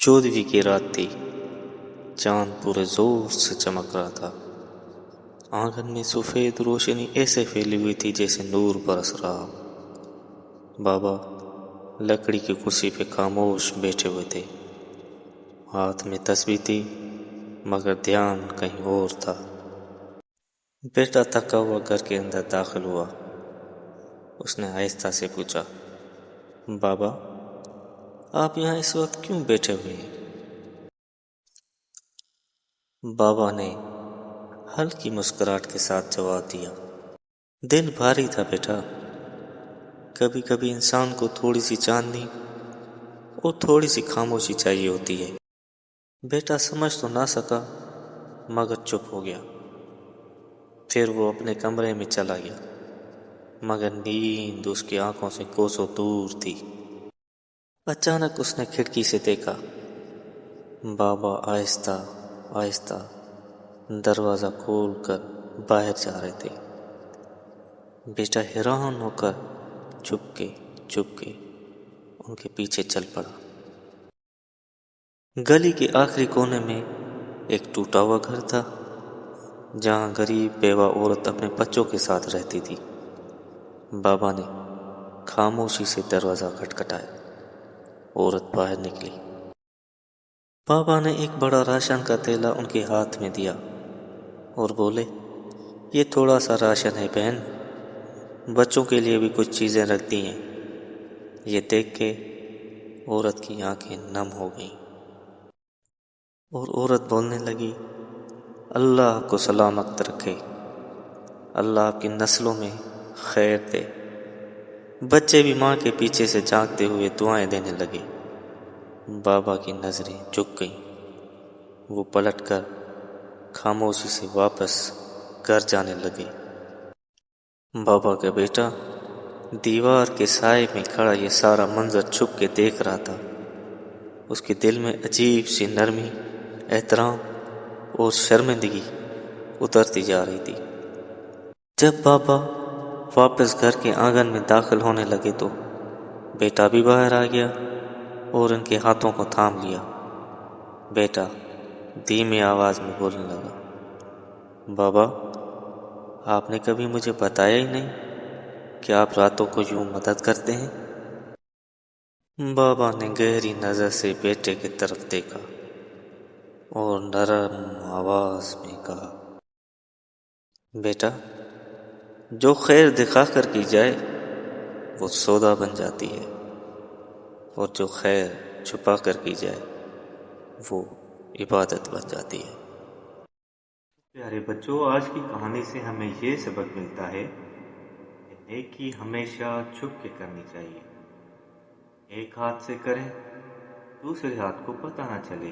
14ویں کی رات تھی۔ چاند پورے زور سے چمک رہا تھا۔ آنگن میں سفید روشنی ایسے پھیلی ہوئی تھی جیسے نور برس رہا ہو۔ بابا لکڑی کی کرسی پہ خاموش بیٹھے ہوئے تھے۔ ہاتھ میں تسبیح تھی مگر دھیان کہیں اور تھا۔ بیٹا تھکا ہوا گھر کے اندر داخل ہوا۔ اس نے آہستہ سے پوچھا، بابا آپ یہاں اس وقت کیوں بیٹھے ہوئے ہیں؟ بابا نے ہلکی مسکراہٹ کے ساتھ جواب دیا، دل بھاری تھا بیٹا۔ کبھی کبھی انسان کو تھوڑی سی چاندنی اور تھوڑی سی خاموشی چاہیے ہوتی ہے۔ بیٹا سمجھ تو نہ سکا مگر چپ ہو گیا۔ پھر وہ اپنے کمرے میں چلا گیا مگر نیند اس کی آنکھوں سے کوسوں دور تھی۔ اچانک اس نے کھڑکی سے دیکھا، بابا آہستہ آہستہ دروازہ کھول کر باہر جا رہے تھے۔ بیٹا حیران ہو کر چپ کے ان کے پیچھے چل پڑا۔ گلی کے آخری کونے میں ایک ٹوٹا ہوا گھر تھا جہاں غریب بیوہ عورت اپنے بچوں کے ساتھ رہتی تھی۔ بابا نے خاموشی سے دروازہ کھٹکھٹایا۔ عورت باہر نکلی۔ بابا نے ایک بڑا راشن کا تھیلا ان کے ہاتھ میں دیا اور بولے، یہ تھوڑا سا راشن ہے بہن، بچوں کے لیے بھی کچھ چیزیں رکھ دی ہیں۔ یہ دیکھ کے عورت کی آنکھیں نم ہو گئیں اور عورت بولنے لگی، اللہ آپ کو سلامت رکھے، اللہ آپ کی نسلوں میں خیر دے۔ بچے بھی ماں کے پیچھے سے جھانکتے ہوئے دعائیں دینے لگے۔ بابا کی نظریں جھک گئیں۔ وہ پلٹ کر خاموشی سے واپس گھر جانے لگے۔ بابا کا بیٹا دیوار کے سائے میں کھڑا یہ سارا منظر چھپ کے دیکھ رہا تھا۔ اس کے دل میں عجیب سی نرمی، احترام اور شرمندگی اترتی جا رہی تھی۔ جب بابا واپس گھر کے آنگن میں داخل ہونے لگے تو بیٹا بھی باہر آ گیا اور ان کے ہاتھوں کو تھام لیا۔ بیٹا دھیمی آواز میں بولنے لگا، بابا آپ نے کبھی مجھے بتایا ہی نہیں کہ آپ راتوں کو یوں مدد کرتے ہیں۔ بابا نے گہری نظر سے بیٹے کی طرف دیکھا اور نرم آواز میں کہا، بیٹا جو خیر دکھا کر کی جائے وہ سودا بن جاتی ہے، اور جو خیر چھپا کر کی جائے وہ عبادت بن جاتی ہے۔ پیارے بچوں، آج کی کہانی سے ہمیں یہ سبق ملتا ہے کہ نیکی ہمیشہ چھپ کے کرنی چاہیے۔ ایک ہاتھ سے کریں، دوسرے ہاتھ کو پتہ نہ چلے۔